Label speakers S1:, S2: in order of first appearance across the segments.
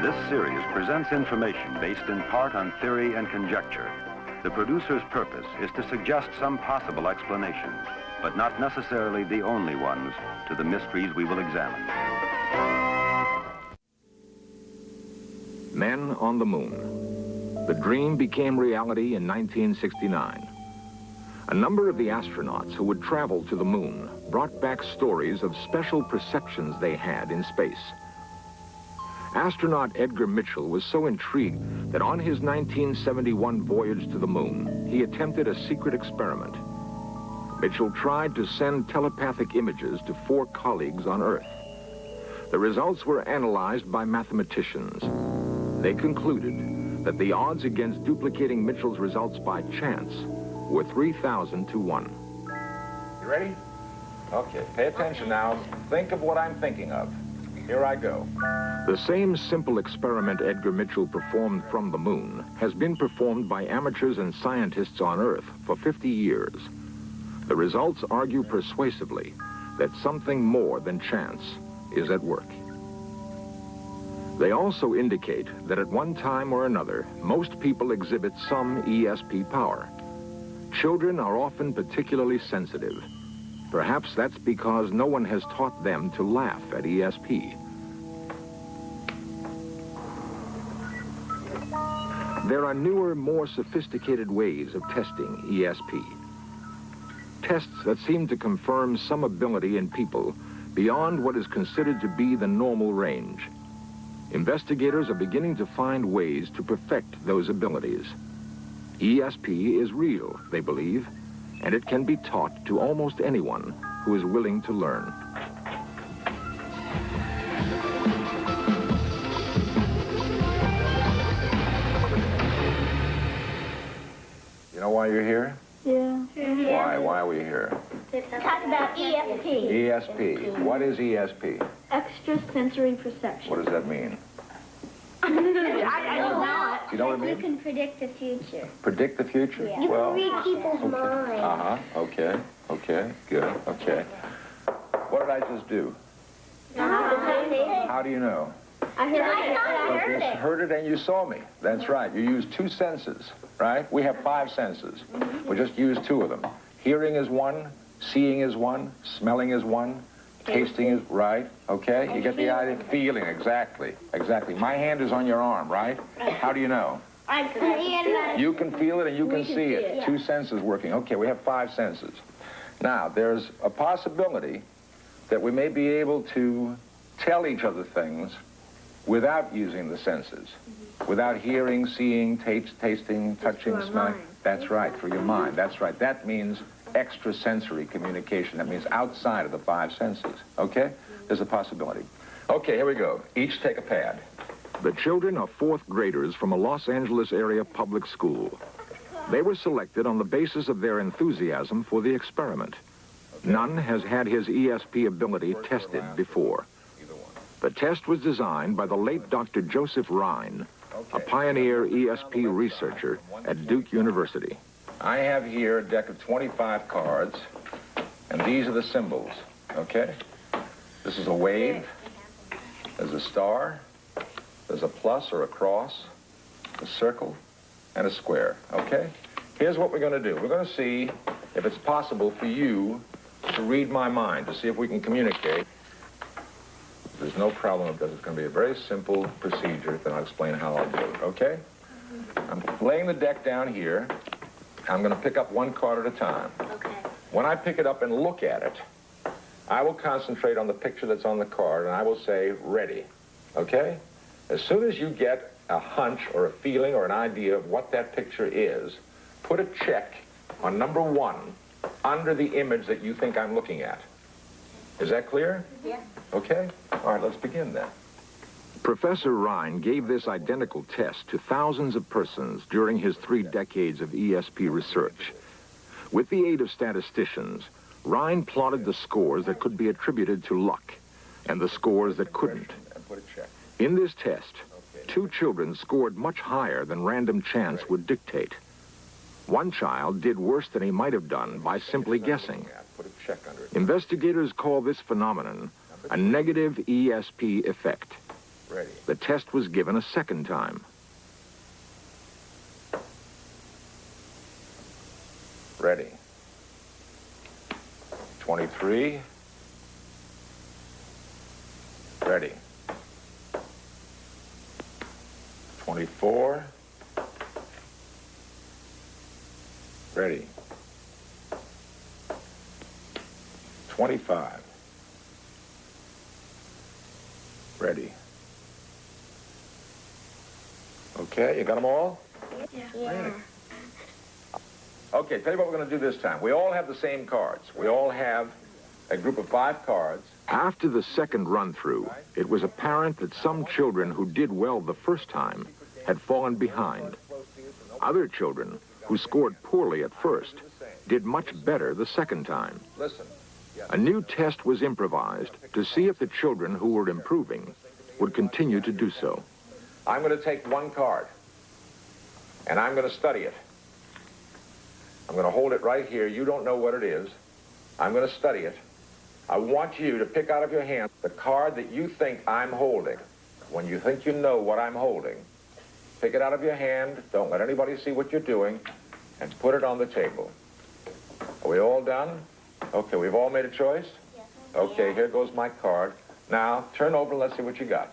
S1: This series presents information based in part on theory and conjecture. The producer's purpose is to suggest some possible explanations, but not necessarily the only ones, to the mysteries we will examine.
S2: Men on the Moon. The dream became reality in 1969. A number of the astronauts who would travel to the moon brought back stories of special perceptions they had in space. Astronaut Edgar Mitchell was so intrigued that on his 1971 voyage to the moon, he attempted a secret experiment. Mitchell tried to send telepathic images to 4 colleagues on Earth. The results were analyzed by mathematicians. They concluded that the odds against duplicating Mitchell's results by chance were 3,000 to 1.
S3: You ready? Okay, pay attention now. Think of what I'm thinking of. Here I go.
S2: The same simple experiment Edgar Mitchell performed from the moon has been performed by amateurs and scientists on Earth for 50 years. The results argue persuasively that something more than chance is at work. They also indicate that at one time or another, most people exhibit some ESP power. Children are often particularly sensitive. Perhaps that's because no one has taught them to laugh at ESP. There are newer, more sophisticated ways of testing ESP. Tests that seem to confirm some ability in people beyond what is considered to be the normal range. Investigators are beginning to find ways to perfect those abilities. ESP is real, they believe, and it can be taught to almost anyone who is willing to learn.
S3: You know why you're here?
S4: Yeah.
S3: Why? Why are we here?
S4: Talk about ESP.
S3: ESP. What is ESP?
S4: Extrasensory perception.
S3: What does that mean?
S4: I don't know.
S3: You know what I mean?
S5: You can predict the future.
S3: Predict the future?
S5: Yeah.
S4: You
S3: Well,
S4: can read people's minds.
S3: uh-huh. Okay. Okay. Good. Okay. What did I just do? How do you know?
S4: I heard
S3: You
S4: it.
S3: heard it and you saw me. That's right. You used 2 senses, right? We have 5 senses. We just used 2 of them. Hearing is 1, seeing is 1, smelling is 1, tasting is right. Okay? You get the idea? Feeling, exactly. Exactly. My hand is on your arm, right? How do you know?
S4: I can
S3: You can feel it and you can see it.
S4: it.
S3: 2 senses working. Okay, we have 5 senses. Now, there's a possibility that we may be able to tell each other things without using the senses. Without hearing, seeing, tasting, touching,
S4: our
S3: smelling.
S4: mind.
S3: That's right, through your mind. That's right. That means extrasensory communication. That means outside of the 5 senses. Okay? There's a possibility. Okay, here we go. Each take a pad.
S2: The children are 4th graders from a Los Angeles area public school. They were selected on the basis of their enthusiasm for the experiment. None has had his ESP ability tested before. The test was designed by the late Dr. Joseph Rhine, a pioneer ESP researcher at Duke University.
S3: I have here a deck of 25 cards, and these are the symbols, okay? This is a wave, there's a star, there's a plus or a cross, a circle, and a square, okay? Here's what we're going to do. We're going to see if it's possible for you to read my mind, to see if we can communicate. There's no problem with this. It's going to be a very simple procedure, then I'll explain how I'll do it, okay? I'm laying the deck down here. I'm going to pick up 1 card at a time.
S4: Okay.
S3: When I pick it up and look at it, I will concentrate on the picture that's on the card, and I will say, ready, okay? As soon as you get a hunch or a feeling or an idea of what that picture is, put a check on number 1 under the image that you think I'm looking at. Is that clear?
S4: Yeah.
S3: Okay? All right, let's begin then.
S2: Professor Rhine gave this identical test to thousands of persons during his 3 decades of ESP research. With the aid of statisticians, Rhine plotted the scores that could be attributed to luck and the scores that couldn't. In this test, 2 children scored much higher than random chance would dictate. One child did worse than he might have done by simply guessing. Investigators call this phenomenon a negative ESP effect.
S3: Ready.
S2: The test was given a second time.
S3: Ready. 23. Ready. 24. Ready. 25. Ready. Okay, you got them all?
S4: Yeah.
S3: Okay, tell you what we're going to do this time. We all have the same cards. We all have a group of 5 cards.
S2: After the second run-through, it was apparent that some children who did well the first time had fallen behind. Other children who scored poorly at first did much better the second time.
S3: Listen.
S2: A new test was improvised to see if the children who were improving would continue to do so.
S3: I'm going to take one card, and I'm going to study it. I'm going to hold it right here. You don't know what it is. I'm going to study it. I want you to pick out of your hand the card that you think I'm holding. When you think you know what I'm holding, pick it out of your hand. Don't let anybody see what you're doing, and put it on the table. Are we all done? Okay, we've all made a choice?
S4: Yes.
S3: Okay, here goes my card. Now, turn over and let's see what you got.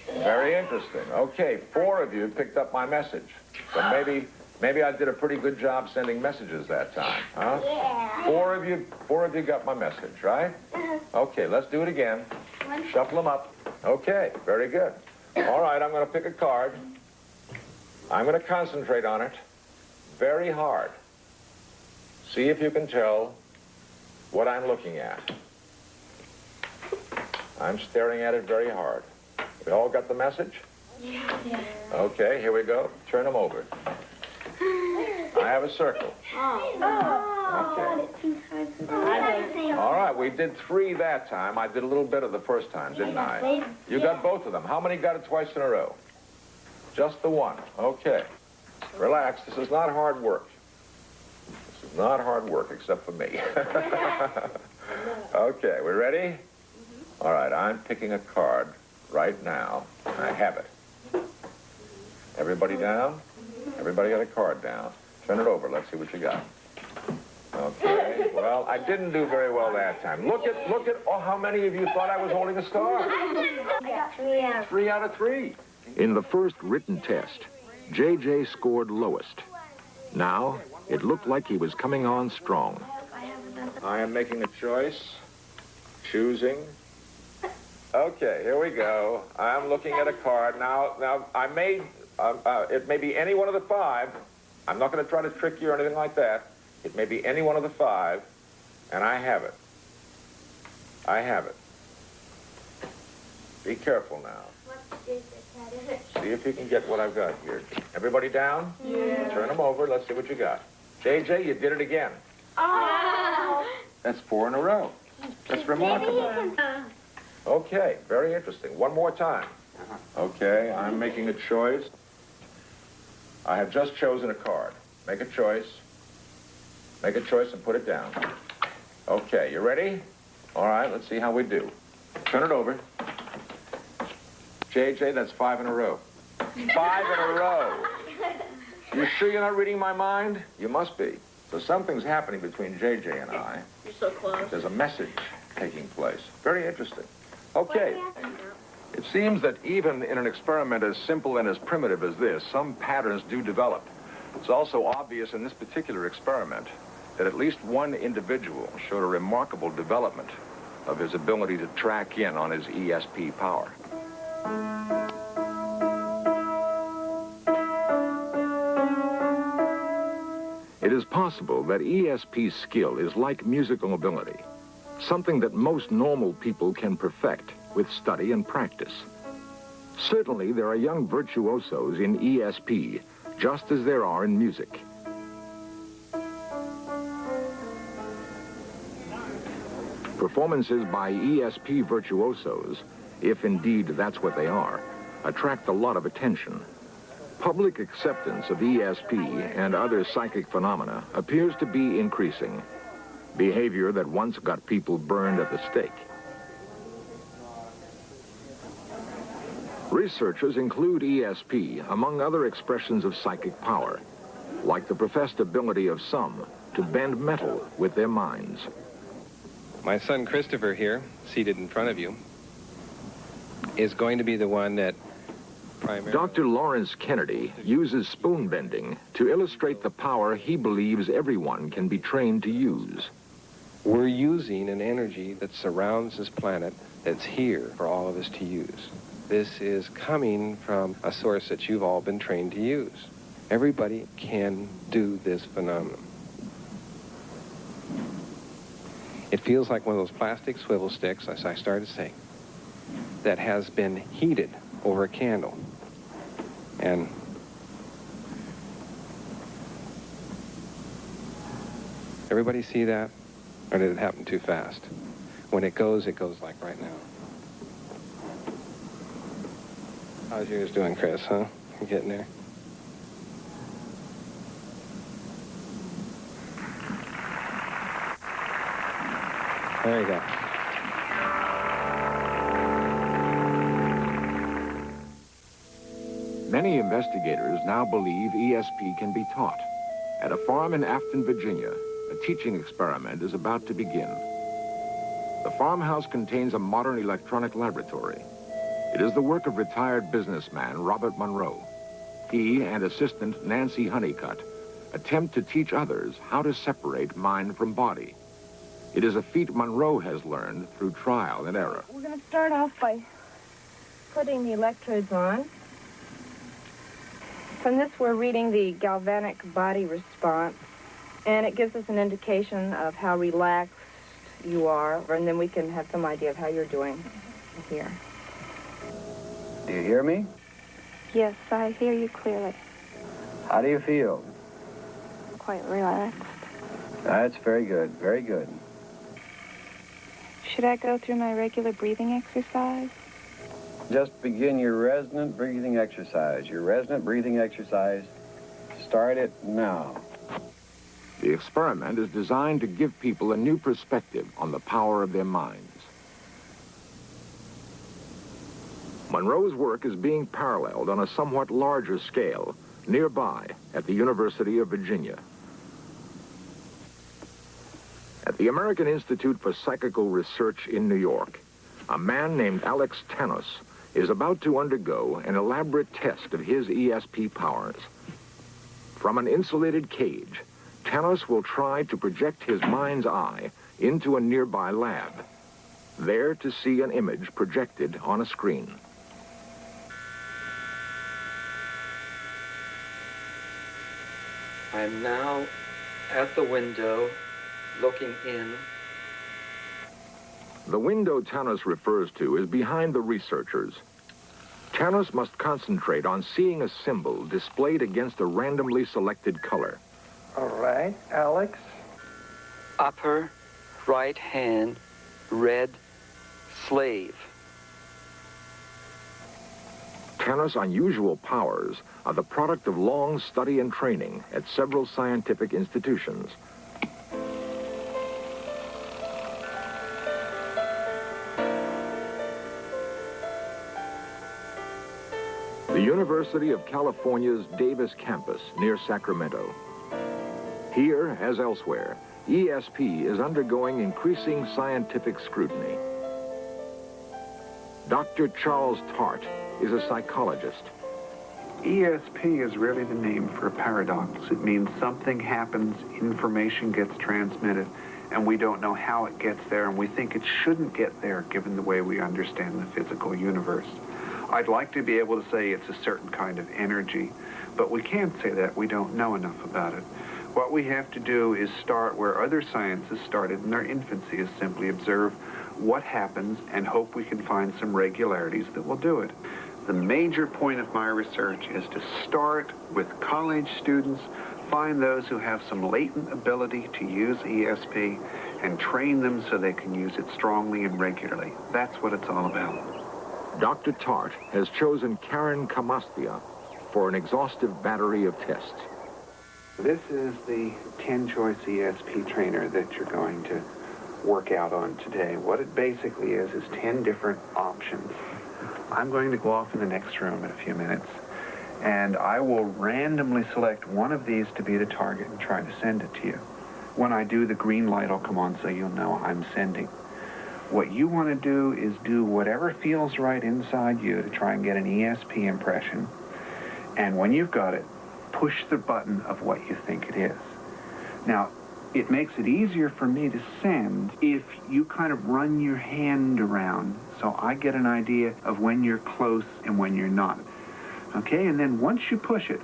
S3: Very interesting. Okay, 4 of you picked up my message. So maybe I did a pretty good job sending messages that time, huh?
S4: Yeah.
S3: 4 of you got my message, right? Okay, let's do it again. Shuffle them up. Okay, very good. All right, I'm going to pick a card. I'm going to concentrate on it very hard. See if you can tell what I'm looking at. I'm staring at it very hard. We all got the message?
S4: Yeah.
S3: Okay, here we go. Turn them over. I have a circle. Okay. All right, we did 3 that time. I did a little bit of the first time, didn't I? You got both of them. How many got it twice in a row? Just the one. Okay. Relax. This is not hard work. This is not hard work, except for me. Okay, we ready? All right, I'm picking a card right now. I have it. Everybody down? Everybody got a card down. Turn it over. Let's see what you got. Okay. Well, I didn't do very well that time. Look at, oh, how many of you thought I was holding a star?
S4: I got 3 out.
S3: 3 out of 3.
S2: In the first written test, J.J. scored lowest. Now, it looked like he was coming on strong.
S3: I am making a choice. Choosing. Okay, here we go. I'm looking at a card. Now I made, it may be any one of the 5. I'm not going to try to trick you or anything like that. It may be any one of the 5, and I have it. I have it. Be careful now. See if you can get what I've got here. Everybody down?
S4: Yeah.
S3: Turn them over. Let's see what you got. JJ, you did it again.
S4: Oh.
S3: That's 4 in a row. That's remarkable. Okay, very interesting. One more time. Okay, I'm making a choice. I have just chosen a card. Make a choice. Make a choice and put it down. Okay, you ready? All right, let's see how we do. Turn it over. JJ, that's 5 in a row. 5 in a row. You sure you're not reading my mind? You must be. So something's happening between JJ and I.
S4: You're so close.
S3: There's a message taking place. Very interesting. Okay. It seems that even in an experiment as simple and as primitive as this, some patterns do develop. It's also obvious in this particular experiment that at least one individual showed a remarkable development of his ability to track in on his ESP power.
S2: It is possible that ESP skill is like musical ability, something that most normal people can perfect with study and practice. Certainly, there are young virtuosos in ESP, just as there are in music. Performances by ESP virtuosos, if indeed that's what they are, attract a lot of attention. Public acceptance of ESP and other psychic phenomena appears to be increasing, behavior that once got people burned at the stake. Researchers include ESP among other expressions of psychic power, like the professed ability of some to bend metal with their minds.
S5: My son Christopher here, seated in front of you, is going to be the one that primarily...
S2: Dr. Lawrence Kennedy uses spoon bending to illustrate the power he believes everyone can be trained to use.
S5: We're using an energy that surrounds this planet that's here for all of us to use. This is coming from a source that you've all been trained to use. Everybody can do this phenomenon. It feels like one of those plastic swivel sticks, as I started saying, that has been heated over a candle. And everybody see that? Or did it happen too fast? When it goes like right now. How's yours doing, Chris, huh? You getting there? There you go.
S2: Many investigators now believe ESP can be taught. At a farm in Afton, Virginia, a teaching experiment is about to begin. The farmhouse contains a modern electronic laboratory. It is the work of retired businessman Robert Monroe. He and assistant Nancy Honeycutt attempt to teach others how to separate mind from body. It is a feat Monroe has learned through trial and error.
S6: We're going to start off by putting the electrodes on. From this, we're reading the galvanic body response, and it gives us an indication of how relaxed you are, and then we can have some idea of how you're doing here.
S7: Do you hear me?
S4: Yes, I hear you clearly.
S7: How do you feel?
S4: Quite relaxed.
S7: That's very good, very good.
S4: Should I go through my regular breathing exercise?
S7: Just begin your resonant breathing exercise. Your resonant breathing exercise. Start it now.
S2: The experiment is designed to give people a new perspective on the power of their minds. Monroe's work is being paralleled on a somewhat larger scale nearby at the University of Virginia. At the American Institute for Psychical Research in New York, a man named Alex Tanos is about to undergo an elaborate test of his ESP powers. From an insulated cage, Tanos will try to project his mind's eye into a nearby lab, there to see an image projected on a screen.
S8: I am now at the window, looking in.
S2: The window Tanos refers to is behind the researchers. Tanos must concentrate on seeing a symbol displayed against a randomly selected color.
S8: All right, Alex. Upper right hand, red slave.
S2: Tanos' unusual powers are the product of long study and training at several scientific institutions. The University of California's Davis campus near Sacramento. Here, as elsewhere, ESP is undergoing increasing scientific scrutiny. Dr. Charles Tart is a psychologist.
S9: ESP is really the name for a paradox. It means something happens, information gets transmitted, and we don't know how it gets there, and we think it shouldn't get there given the way we understand the physical universe. I'd like to be able to say it's a certain kind of energy, but we can't say that. We don't know enough about it. What we have to do is start where other sciences started in their infancy, is simply observe what happens and hope we can find some regularities that will do it. The major point of my research is to start with college students, find those who have some latent ability to use ESP, and train them so they can use it strongly and regularly. That's what it's all about.
S2: Dr. Tart has chosen Karen Kamastia for an exhaustive battery of tests.
S9: This is the 10-choice ESP trainer that you're going to work out on today. What it basically is 10 different options. I'm going to go off in the next room in a few minutes, and I will randomly select one of these to be the target and try to send it to you. When I do, the green light will come on so you'll know I'm sending. What you want to do is do whatever feels right inside you to try and get an ESP impression. And when you've got it, push the button of what you think it is. Now, it makes it easier for me to send if you kind of run your hand around so I get an idea of when you're close and when you're not. Okay, and then once you push it,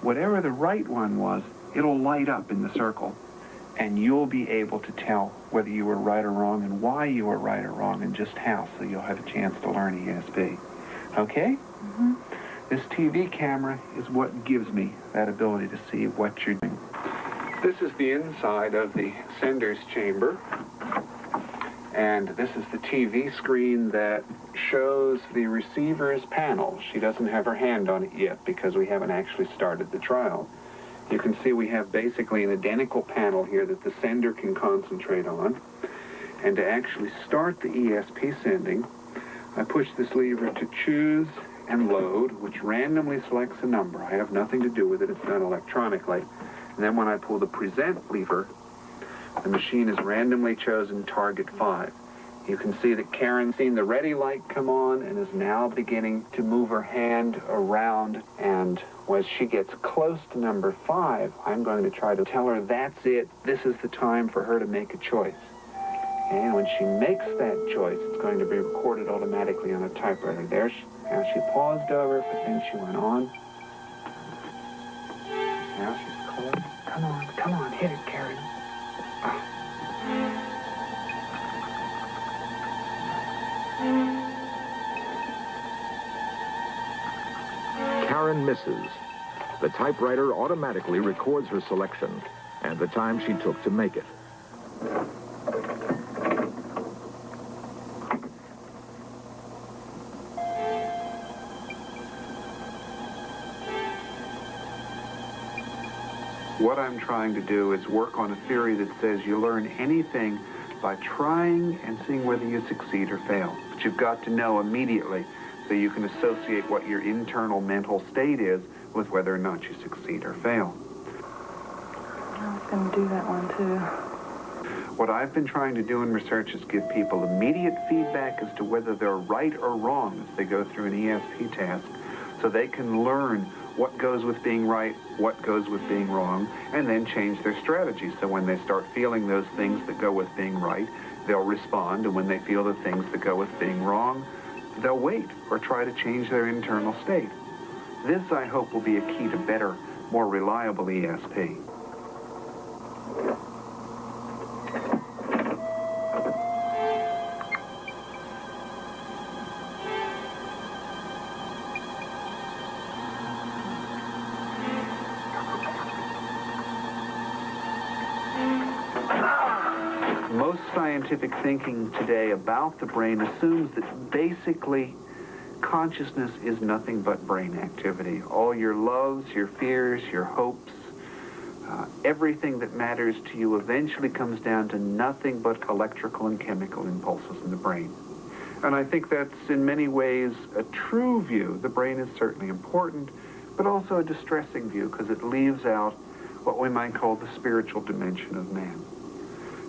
S9: whatever the right one was, it'll light up in the circle. And you'll be able to tell whether you were right or wrong and why you were right or wrong and just how, so you'll have a chance to learn ESP. Okay?
S4: Mm-hmm.
S9: This TV camera is what gives me that ability to see what you're doing. This is the inside of the sender's chamber. And this is the TV screen that shows the receiver's panel. She doesn't have her hand on it yet because we haven't actually started the trial. You can see we have basically an identical panel here that the sender can concentrate on. And to actually start the ESP sending, I push this lever to choose and load, which randomly selects a number. I have nothing to do with it. It's done electronically. And then when I pull the present lever, the machine has randomly chosen target 5. You can see that Karen's seen the ready light come on and is now beginning to move her hand around. And as she gets close to number 5, I'm going to try to tell her that's it. This is the time for her to make a choice. And when she makes that choice, it's going to be recorded automatically on a typewriter. There, now she paused over, but then she went on. Now she's close. Come on, hit it, Karen.
S2: Karen misses. The typewriter automatically records her selection and the time she took to make it.
S9: What I'm trying to do is work on a theory that says you learn anything by trying and seeing whether you succeed or fail. But you've got to know immediately so you can associate what your internal mental state is with whether or not you succeed or fail.
S4: I was going to do that one, too.
S9: What I've been trying to do in research is give people immediate feedback as to whether they're right or wrong as they go through an ESP task, so they can learn what goes with being right, what goes with being wrong, and then change their strategy. So when they start feeling those things that go with being right, they'll respond, and when they feel the things that go with being wrong, they'll wait or try to change their internal state. This, I hope, will be a key to better, more reliable ESP. Most scientific thinking today about the brain assumes that basically consciousness is nothing but brain activity. All your loves, your fears, your hopes, everything that matters to you eventually comes down to nothing but electrical and chemical impulses in the brain. And I think that's in many ways a true view. The brain is certainly important, but also a distressing view because it leaves out what we might call the spiritual dimension of man.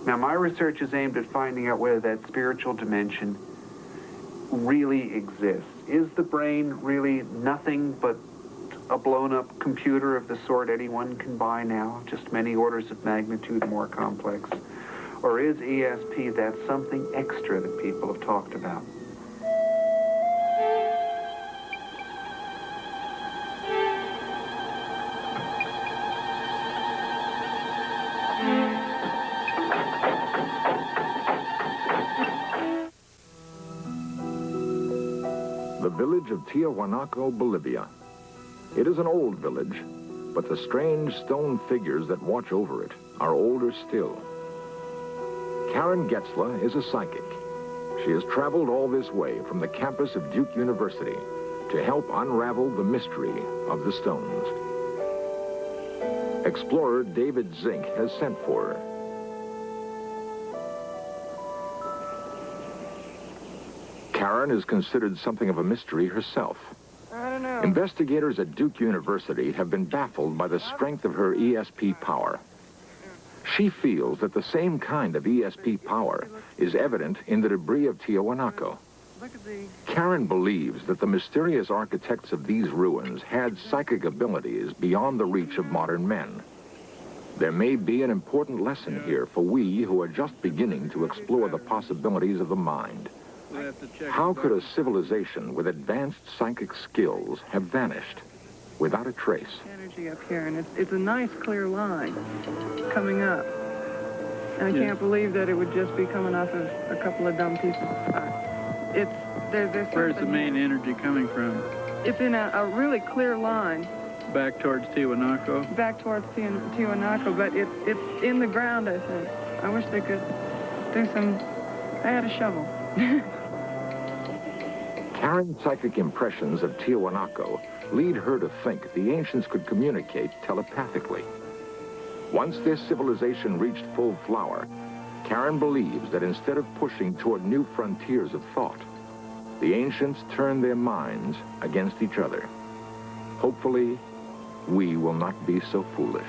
S9: Now, my research is aimed at finding out whether that spiritual dimension really exists. Is the brain really nothing but a blown-up computer of the sort anyone can buy now, just many orders of magnitude more complex? Or is ESP that something extra that people have talked about?
S2: The village of Tiahuanaco, Bolivia. It is an old village, but the strange stone figures that watch over it are older still. Karen Getzler is a psychic. She has traveled all this way from the campus of Duke University to help unravel the mystery of the stones. Explorer David Zink has sent for her. Karen is considered something of a mystery herself.
S6: I don't know.
S2: Investigators at Duke University have been baffled by the strength of her ESP power. She feels that the same kind of ESP power is evident in the debris of Tiwanaku. Karen believes that the mysterious architects of these ruins had psychic abilities beyond the reach of modern men. There may be an important lesson here for we who are just beginning to explore the possibilities of the mind. How could a civilization with advanced psychic skills have vanished without a trace?
S4: Energy up here, and it's a nice clear line coming up. And I can't believe that it would just be coming off of a couple of dumb pieces of rock. There's
S10: Where's the main energy coming from?
S4: It's in a really clear line.
S10: Back towards Tiwanaku?
S4: Back towards Tiwanaku, but it's in the ground, I think. I wish they could do some... I had a shovel.
S2: Karen's psychic impressions of Tiwanaku lead her to think the ancients could communicate telepathically. Once this civilization reached full flower, Karen believes that instead of pushing toward new frontiers of thought, the ancients turned their minds against each other. Hopefully, we will not be so foolish.